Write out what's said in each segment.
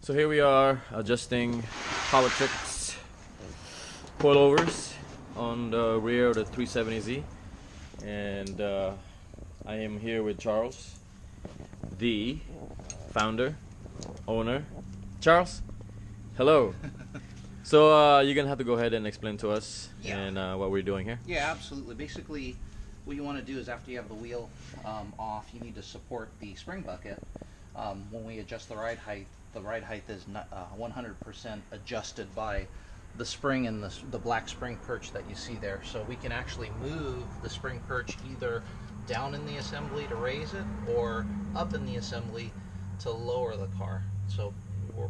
So here we are adjusting Power Tricks coilovers on the rear of the 370Z, and I am here with Charles, the founder, owner. Charles, hello. So you're gonna have to go ahead and explain to us and what we're doing here. Yeah, absolutely. Basically, what you want to do is after you have the wheel off, you need to support the spring bucket. When we adjust the ride height is 100% adjusted by the spring and the black spring perch that you see there. So we can actually move the spring perch either down in the assembly to raise it or up in the assembly to lower the car. So we're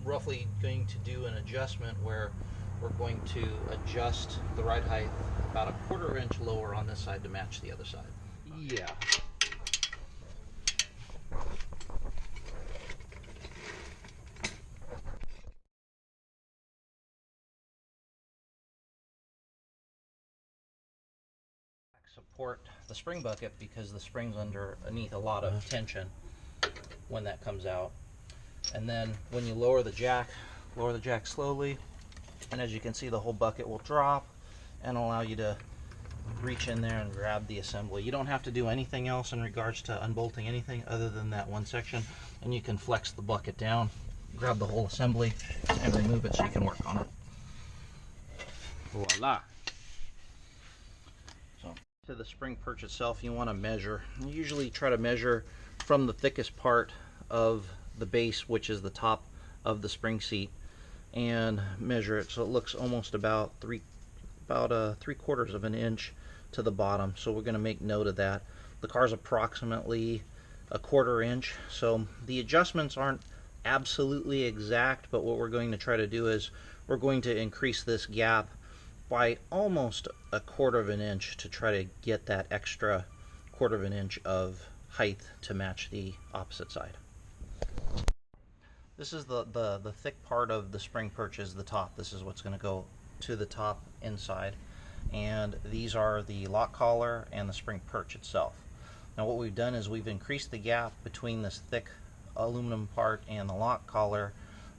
roughly going to do an adjustment where we're going to adjust the ride height about a quarter inch lower on this side to match the other side. Yeah. Support the spring bucket because the spring's underneath a lot of tension when that comes out. And then when you lower the jack slowly, and as you can see, the whole bucket will drop and allow you to reach in there and grab the assembly. You don't have to do anything else in regards to unbolting anything other than that one section, and you can flex the bucket down, grab the whole assembly, and remove it so you can work on it. Voila. So to the spring perch itself, you want to measure. You usually try to measure from the thickest part of the base, which is the top of the spring seat, and measure it so it looks almost about 3/4 of an inch to the bottom. So we're going to make note of that. The car's approximately a 1/4 inch, so the adjustments aren't absolutely exact, but what we're going to try to do is we're going to increase this gap by almost a 1/4 of an inch to try to get that extra 1/4 of an inch of height to match the opposite side. This is the thick part of the spring perch is the top. This is what's going to go to the top inside, and these are the lock collar and the spring perch itself. Now what we've done is we've increased the gap between this thick aluminum part and the lock collar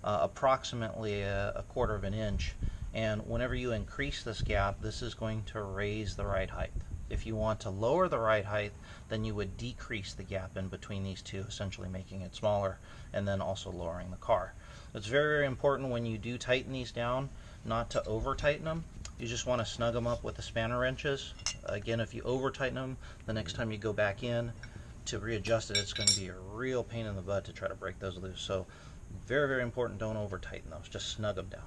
approximately a 1/4 of an inch, and whenever you increase this gap, this is going to raise the ride height. If you want to lower the ride height, then you would decrease the gap in between these two, essentially making it smaller and then also lowering the car. It's very, very important when you do tighten these down not to over tighten them. You just want to snug them up with the spanner wrenches. Again, if you over tighten them, the next time you go back in to readjust it, it's going to be a real pain in the butt to try to break those loose. So very, very important, don't over tighten those, just snug them down.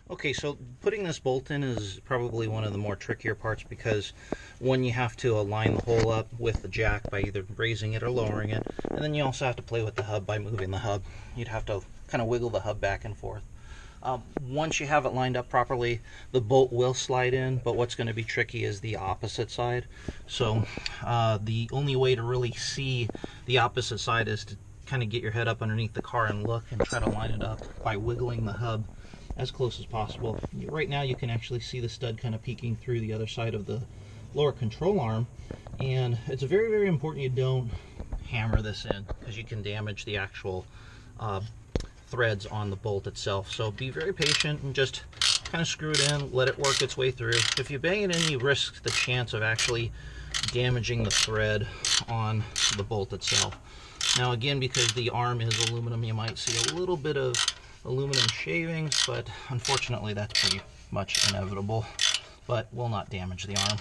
Okay, so putting this bolt in is probably one of the more trickier parts because one, you have to align the hole up with the jack by either raising it or lowering it, and then you also have to play with the hub by moving the hub. You'd have to kind of wiggle the hub back and forth. Once you have it lined up properly, the bolt will slide in, but what's going to be tricky is the opposite side. So the only way to really see the opposite side is to kind of get your head up underneath the car and look and try to line it up by wiggling the hub as close as possible. Right now you can actually see the stud kind of peeking through the other side of the lower control arm, and it's very, very important you don't hammer this in because you can damage the actual threads on the bolt itself. So be very patient and just kind of screw it in, let it work its way through. If you bang it in, you risk the chance of actually damaging the thread on the bolt itself. Now again, because the arm is aluminum, you might see a little bit of aluminum shavings, but unfortunately that's pretty much inevitable, but will not damage the arm.